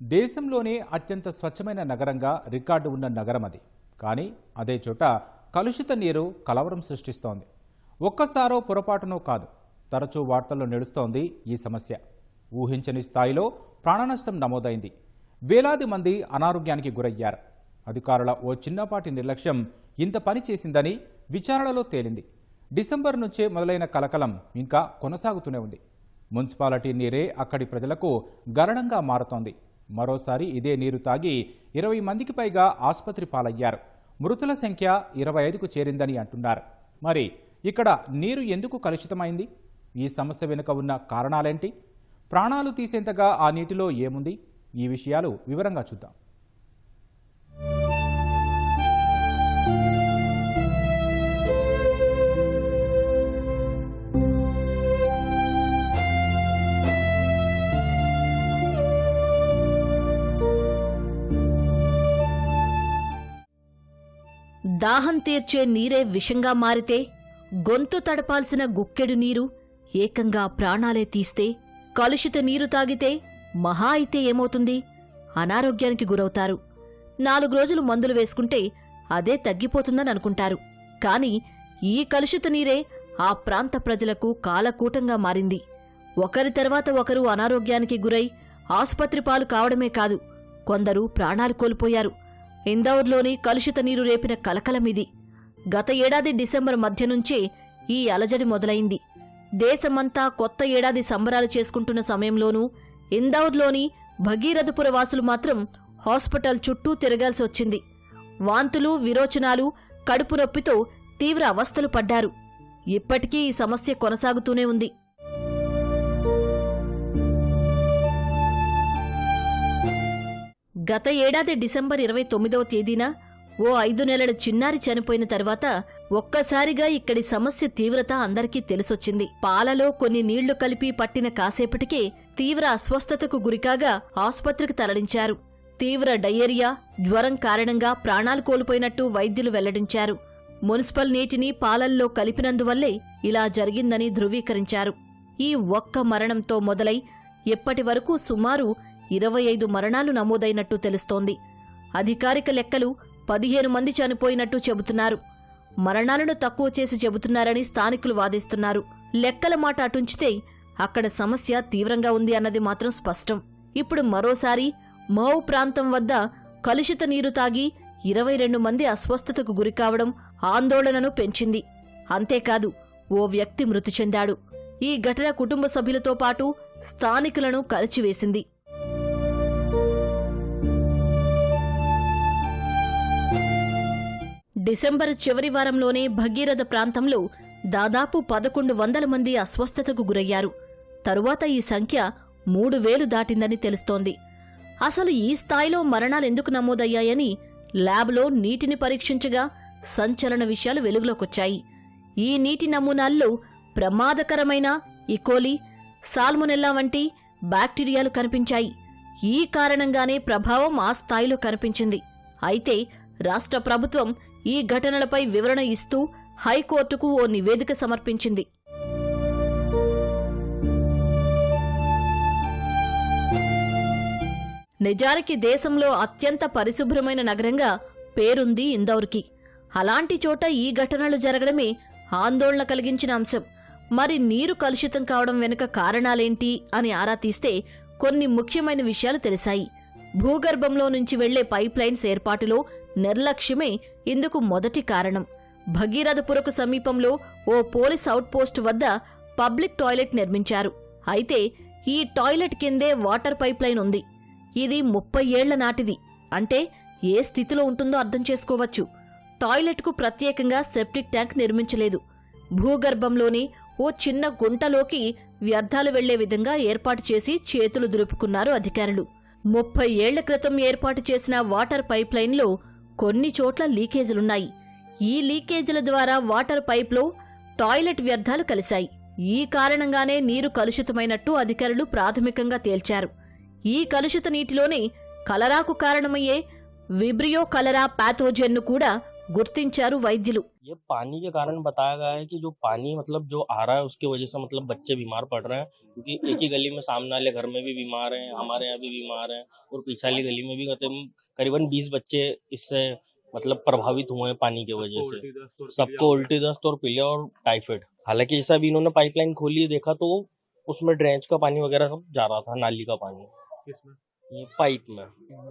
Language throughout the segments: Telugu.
దేశంలోనే అత్యంత స్వచ్ఛమైన నగరంగా రికార్డు ఉన్న నగరం అది. కానీ అదే చోట కలుషిత నీరు కలవరం సృష్టిస్తోంది. ఒక్కసారో పొరపాటునో కాదు, తరచూ వార్తల్లో నడుస్తోంది ఈ సమస్య. ఊహించని స్థాయిలో ప్రాణనష్టం నమోదైంది. వేలాది మంది అనారోగ్యానికి గురయ్యారు. అధికారుల ఓ చిన్నపాటి నిర్లక్ష్యం ఇంత పని చేసిందని విచారణలో తేలింది. డిసెంబర్ నుంచే మొదలైన కలకలం ఇంకా కొనసాగుతూనే ఉంది. మున్సిపాలిటీ నీరే అక్కడి ప్రజలకు గరణంగా మారుతోంది. మరోసారి ఇదే నీరు తాగి 20 మందికి పైగా ఆసుపత్రి పాలయ్యారు. మృతుల సంఖ్య 25కు చేరిందని అంటున్నారు. మరి ఇక్కడ నీరు ఎందుకు కలుషితమైంది? ఈ సమస్య వెనుక ఉన్న కారణాలేంటి? ప్రాణాలు తీసేంతగా ఆ నీటిలో ఏముంది? ఈ విషయాలు వివరంగా చూద్దాం. దాహం తీర్చే నీరే విషంగా మారితే, గొంతు తడపాల్సిన గుక్కెడు నీరు ఏకంగా ప్రాణాలే తీస్తే, కలుషిత నీరు తాగితే మహా అయితే ఏమవుతుంది? అనారోగ్యానికి గురవుతారు. 4 రోజులు మందులు వేసుకుంటే అదే తగ్గిపోతుందని అనుకుంటారు. కాని ఈ కలుషిత నీరే ఆ ప్రాంత ప్రజలకు కాలకూటంగా మారింది. ఒకరి తర్వాత ఒకరు అనారోగ్యానికి గురై ఆసుపత్రి పాలు కావడమే కాదు, కొందరు ప్రాణాలు కోల్పోయారు. ఇందౌర్లోని కలుషిత నీరు రేపిన కలకలమిది. గత ఏడాది డిసెంబర్ మధ్య నుంచే ఈ అలజడి మొదలైంది. దేశమంతా కొత్త ఏడాది సంబరాలు చేసుకుంటున్న సమయంలోనూ ఇందౌర్లోని భగీరథపుర వాసులు మాత్రం హాస్పిటల్ చుట్టూ తిరగాల్సొచ్చింది. వాంతులు, విరోచనాలు, కడుపు నొప్పితో తీవ్ర అవస్థలు పడ్డారు. ఇప్పటికీ ఈ సమస్య కొనసాగుతూనే ఉంది. గత ఏడాది డిసెంబర్ 29వ తేదీన ఓ 5 నెలల చిన్నారి చనిపోయిన తర్వాత ఒక్కసారిగా ఇక్కడి సమస్య తీవ్రత అందరికీ తెలిసొచ్చింది. పాలలో కొన్ని నీళ్లు కలిపి పట్టిన కాసేపటికే తీవ్ర అస్వస్థతకు గురికాగా ఆసుపత్రికి తరలించారు. తీవ్ర డయేరియా, జ్వరం కారణంగా ప్రాణాలు కోల్పోయినట్టు వైద్యులు వెల్లడించారు. మున్సిపల్ నీటిని పాలల్లో కలిపినందువల్లే ఇలా జరిగిందని ధృవీకరించారు. ఈ ఒక్క మరణంతో మొదలై ఇప్పటి వరకు సుమారు 25 మరణాలు నమోదైనట్టు తెలుస్తోంది. అధికారిక లెక్కలు 15 మంది చనిపోయినట్టు చెబుతున్నారు. మరణాలను తక్కువ చేసి చెబుతున్నారని స్థానికులు వాదిస్తున్నారు. లెక్కల మాట అటుంచితే అక్కడ సమస్య తీవ్రంగా ఉంది అన్నది మాత్రం స్పష్టం. ఇప్పుడు మరోసారి మౌ ప్రాంతం వద్ద కలుషిత నీరు తాగి 22 మంది అస్వస్థతకు గురికావడం ఆందోళనను పెంచింది. అంతేకాదు, ఓ వ్యక్తి మృతి చెందాడు. ఈ ఘటన కుటుంబ సభ్యులతో పాటు స్థానికులను కలిచివేసింది. డిసెంబర్ చివరి వారంలోనే భగీరథ ప్రాంతంలో దాదాపు 1100 మంది అస్వస్థతకు గురయ్యారు. తరువాత ఈ సంఖ్య 3000 దాటిందని తెలుస్తోంది. అసలు ఈ స్థాయిలో మరణాలెందుకు నమోదయ్యాయని ల్యాబ్లో నీటిని పరీక్షించగా సంచలన విషయాలు వెలుగులోకొచ్చాయి. ఈ నీటి నమూనాల్లో ప్రమాదకరమైన ఈకోలి, సాల్మొనెల్లా వంటి బ్యాక్టీరియాలు కనిపించాయి. ఈ కారణంగానే ప్రభావం ఆ స్థాయిలో కనిపించింది. అయితే రాష్ట్ర ప్రభుత్వం ఈ ఘటనలపై వివరణ ఇస్తూ హైకోర్టుకు ఓ నివేదిక సమర్పించింది. నిజానికి దేశంలో అత్యంత పరిశుభ్రమైన నగరంగా పేరుంది ఇందౌర్కి. అలాంటి చోట ఈ ఘటనలు జరగడమే ఆందోళన కలిగించిన అంశం. మరి నీరు కలుషితం కావడం వెనుక కారణాలేంటి అని ఆరా తీస్తే కొన్ని ముఖ్యమైన విషయాలు తెలిసాయి. భూగర్భంలో నుంచి వెళ్లే పైప్ లైన్స్ ఏర్పాటులో నిర్లక్ష్యమే ఇందుకు మొదటి కారణం. భగీరథపురకు సమీపంలో ఓ పోలీస్ అవుట్పోస్ట్ వద్ద పబ్లిక్ టాయిలెట్ నిర్మించారు. అయితే ఈ టాయిలెట్ కిందే వాటర్ పైప్ లైన్ ఉంది. ఇది 30 ఏళ్ల నాటిది. అంటే ఏ స్థితిలో ఉంటుందో అర్థం చేసుకోవచ్చు. టాయిలెట్కు ప్రత్యేకంగా సెప్టిక్ ట్యాంక్ నిర్మించలేదు. భూగర్భంలోని ఓ చిన్న గుంటలోకి వ్యర్థాలు వెళ్లే విధంగా ఏర్పాటు చేసి చేతులు దులుపుకున్నారు అధికారులు. 30 ఏళ్ల క్రితం ఏర్పాటు చేసిన వాటర్ పైప్ లైన్లో కొన్ని చోట్ల లీకేజీలున్నాయి. ఈ లీకేజీల ద్వారా వాటర్ పైప్లో టాయిలెట్ వ్యర్థాలు కలిశాయి. ఈ కారణంగానే నీరు కలుషితమైనట్టు అధికారులు ప్రాథమికంగా తేల్చారు. ఈ కలుషిత నీటిలోనే కలరాకు కారణమయ్యే విబ్రియో కలరా ప్యాథోజెన్ను కూడా గుర్తించారు వైద్యులు. ये पानी के कारण बताया गया है कि जो पानी मतलब जो आ रहा है उसकी वजह से मतलब बच्चे बीमार पड़ रहे हैं, क्योंकि एक ही गली में सामने वाले घर में भी बीमार हैं, हमारे यहाँ भी बीमार हैं और पीछे वाली गली में भी करीबन 20 बच्चे इससे मतलब प्रभावित हुए हैं पानी की वजह से। सबको उल्टी दस्त और पीलिया और टाइफाइड। हालांकि जैसा अभी इन्होंने पाइपलाइन खोली देखा तो उसमें ड्रेनेज का पानी वगैरह सब जा रहा था, नाली का पानी ये पाइप में।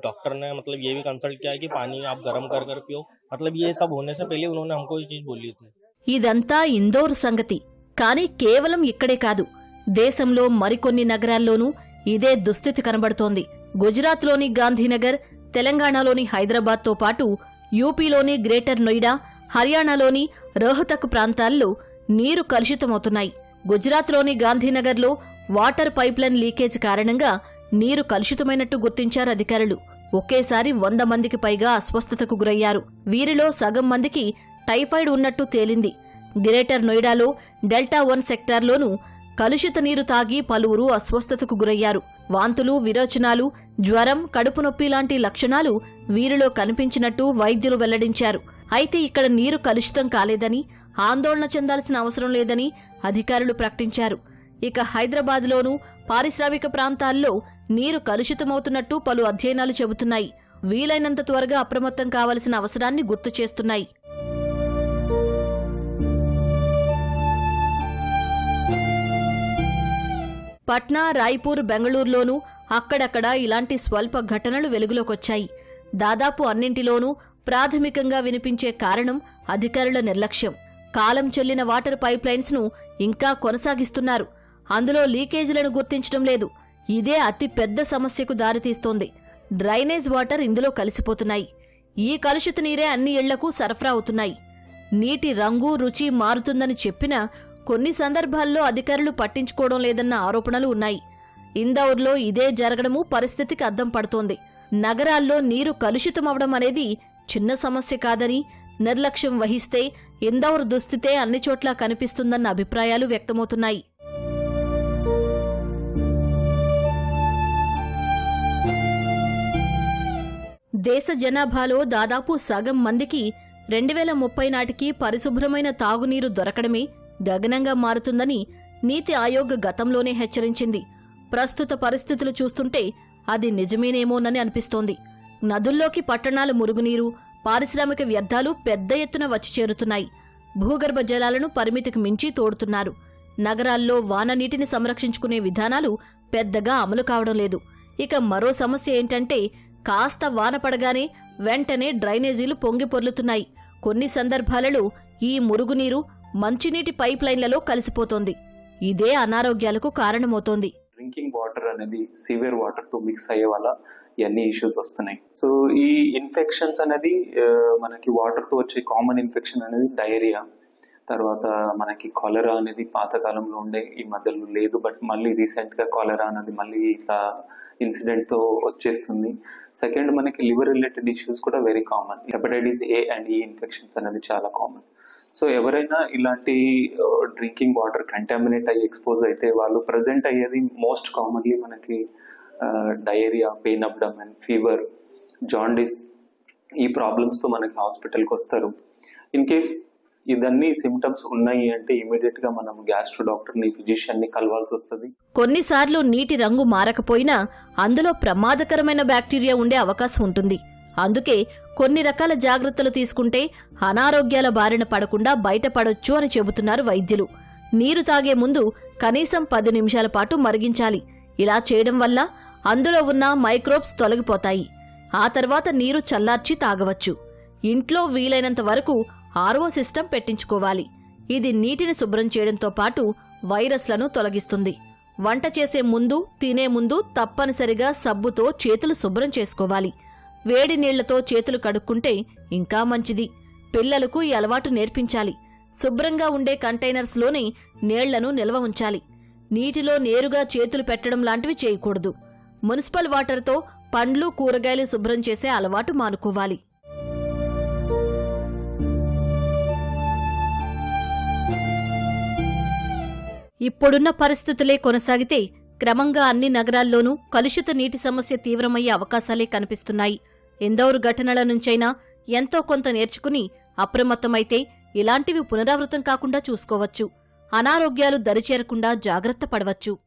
डॉक्टर ने मतलब ये भी कंसल्ट किया है कि पानी आप गर्म कर पियो, मतलब ये सब होने से पहले उन्होंने हमको ये चीज बोली थी। ఇదంతా ఇందోర్ సంగతి. కానీ కేవలం ఇక్కడే కాదు, దేశంలో మరికొన్ని నగరాల్లోనూ ఇదే దుస్థితి కనబడుతోంది. గుజరాత్లోని గాంధీనగర్, తెలంగాణలోని హైదరాబాద్తో పాటు యూపీలోని గ్రేటర్ నోయిడా, హర్యానాలోని రోహతక్ ప్రాంతాల్లో నీరు కలుషితమవుతున్నాయి. గుజరాత్లోని గాంధీనగర్లో వాటర్ పైప్లైన్ లీకేజ్ కారణంగా నీరు కలుషితమైనట్టు గుర్తించారు అధికారులు. ఒకేసారి 100 మందికి పైగా అస్వస్థతకు గురయ్యారు. వీరిలో సగం మందికి టైఫాయిడ్ ఉన్నట్టు తేలింది. గ్రేటర్ నోయిడాలో డెల్టా 1 సెక్టార్లోనూ కలుషిత నీరు తాగి పలువురు అస్వస్థతకు గురయ్యారు. వాంతులు, విరోచనాలు, జ్వరం, కడుపు నొప్పి లాంటి లక్షణాలు వీరిలో కనిపించినట్టు వైద్యులు వెల్లడించారు. అయితే ఇక్కడ నీరు కలుషితం కాలేదని, ఆందోళన చెందాల్సిన అవసరం లేదని అధికారులు ప్రకటించారు. ఇక హైదరాబాద్లోనూ పారిశ్రామిక ప్రాంతాల్లో నీరు కలుషితమవుతున్నట్టు పలు అధ్యయనాలు చెబుతున్నాయి. వీలైనంత త్వరగా అప్రమత్తం కావాల్సిన అవసరాన్ని గుర్తు చేస్తున్నాయి. పట్నా, రాయ్పూర్, బెంగళూరులోనూ అక్కడక్కడ ఇలాంటి స్వల్ప ఘటనలు వెలుగులోకొచ్చాయి. దాదాపు అన్నింటిలోనూ ప్రాథమికంగా వినిపించే కారణం అధికారుల నిర్లక్ష్యం. కాలం చెల్లిన వాటర్ పైప్లైన్స్ ను ఇంకా కొనసాగిస్తున్నారు. అందులో లీకేజీలను గుర్తించడం లేదు. ఇదే అతి పెద్ద సమస్యకు దారితీస్తోంది. డ్రైనేజ్ వాటర్ ఇందులో కలిసిపోతున్నాయి. ఈ కలుషిత నీరే అన్ని ఇళ్లకు సరఫరా అవుతున్నాయి. నీటి రంగు, రుచి మారుతుందని చెప్పినా కొన్ని సందర్భాల్లో అధికారులు పట్టించుకోవడం లేదన్న ఆరోపణలు ఉన్నాయి. ఇందౌర్లో ఇదే జరగడము పరిస్థితికి అద్దం పడుతోంది. నగరాల్లో నీరు కలుషితమవడం అనేది చిన్న సమస్య కాదని, నిర్లక్ష్యం వహిస్తే ఇందౌర్ దుస్థితే అన్ని చోట్లా కనిపిస్తుందన్న అభిప్రాయాలు వ్యక్తమవుతున్నాయి. దేశ జనాభాలో దాదాపు సగం మందికి 2030 నాటికి పరిశుభ్రమైన తాగునీరు దొరకడమే గగనంగా మారుతుందని నీతి ఆయోగ్ గతంలోనే హెచ్చరించింది. ప్రస్తుత పరిస్థితులు చూస్తుంటే అది నిజమేనేమోనని అనిపిస్తోంది. నదుల్లోకి పట్టణాల మురుగునీరు, పారిశ్రామిక వ్యర్థాలు పెద్ద ఎత్తున వచ్చి చేరుతున్నాయి. భూగర్భ జలాలను పరిమితికి మించి తోడుతున్నారు. నగరాల్లో వాన నీటిని సంరక్షించుకునే విధానాలు పెద్దగా అమలు కావడం లేదు. ఇక మరో సమస్య ఏంటంటే కాస్త వాన పడగానే వెంటనే డ్రైనేజీలు పొంగి పొర్లుతున్నాయి. కొన్ని సందర్భాలలో ఈ మురుగునీరు మంచినీటి పైప్ లైన్లలో కలిసిపోతోంది. ఇదే అనారోగ్యాలకు కారణమవుతోంది. డ్రింకింగ్ వాటర్ అనేది సీవేర్ వాటర్ తో మిక్స్ అయ్యే వల్ల ఇవన్నీ ఇష్యూస్ వస్తున్నాయి. సో ఈ ఇన్ఫెక్షన్స్ అనేది మనకి వాటర్ తో వచ్చే కామన్ ఇన్ఫెక్షన్ అనేది డయేరియా, తర్వాత మనకి కాలరా అనేది పాతకాలంలో ఉండే, ఈ మధ్యలో లేదు. బట్ మళ్ళీ రీసెంట్ గా కాలరా అనేది మళ్ళీ ఇట్లా ఇన్సిడెంట్ తో వచ్చేస్తుంది. సెకండ్ మనకి లివర్ రిలేటెడ్ ఇష్యూస్ కూడా very common. Hepatitis A and ఈ ఇన్ఫెక్షన్స్ అనేది చాలా కామన్. సో ఎవరైనా ఇలాంటి డ్రింకింగ్ వాటర్ కంటామినేట్ అయ్యి ఎక్స్పోజ్ అయితే వాళ్ళు ప్రజెంట్ అయ్యేది మోస్ట్ కామన్లీ మనకి diarrhoea, pain abdomen, fever, jaundice, ఈ ప్రాబ్లమ్స్ తో మనకి హాస్పిటల్కి వస్తారు. ఇన్ కేస్ ఇదన్నీ సిమ్టమ్స్ ఉన్నాయి అంటే ఇమీడియట్ గా మనం గ్యాస్ట్రో డాక్టర్ని, ఫిజిషియన్ ని కలవాల్సి వస్తుంది. కొన్నిసార్లు నీటి రంగు మారకపోయినా అందులో ప్రమాదకరమైన బ్యాక్టీరియా ఉండే అవకాశం ఉంటుంది. అందుకే కొన్ని రకాల జాగ్రత్తలు తీసుకుంటే అనారోగ్యాల బారిన పడకుండా బయటపడొచ్చు అని చెబుతున్నారు వైద్యులు. నీరు తాగే ముందు కనీసం 10 నిమిషాల పాటు మరిగించాలి. ఇలా చేయడం వల్ల అందులో ఉన్న మైక్రోబ్స్ తొలగిపోతాయి. ఆ తర్వాత నీరు చల్లార్చి తాగవచ్చు. ఇంట్లో వీలైనంత వరకు ఆర్ఓ సిస్టమ్ పెట్టించుకోవాలి. ఇది నీటిని శుభ్రం చేయడంతో పాటు వైరస్లను తొలగిస్తుంది. వంట చేసే ముందు, తినే ముందు తప్పనిసరిగా సబ్బుతో చేతులు శుభ్రం చేసుకోవాలి. వేడి నీళ్లతో చేతులు కడుక్కుంటే ఇంకా మంచిది. పిల్లలకు ఈ అలవాటు నేర్పించాలి. శుభ్రంగా ఉండే కంటైనర్స్లోనే నీళ్లను నిల్వ ఉంచాలి. నీటిలో నేరుగా చేతులు పెట్టడం లాంటివి చేయకూడదు. మున్సిపల్ వాటర్తో పండ్లు, కూరగాయలు శుభ్రం చేసే అలవాటు మానుకోవాలి. ఇప్పుడున్న పరిస్థితులే కొనసాగితే క్రమంగా అన్ని నగరాల్లోనూ కలుషిత నీటి సమస్య తీవ్రమయ్యే అవకాశాలే కనిపిస్తున్నాయి. ఇందౌర్ ఘటనల నుంచైనా ఎంతో కొంత నేర్చుకుని అప్రమత్తమైతే ఇలాంటివి పునరావృతం కాకుండా చూసుకోవచ్చు. అనారోగ్యాలు దరిచేరకుండా జాగ్రత్త పడవచ్చు.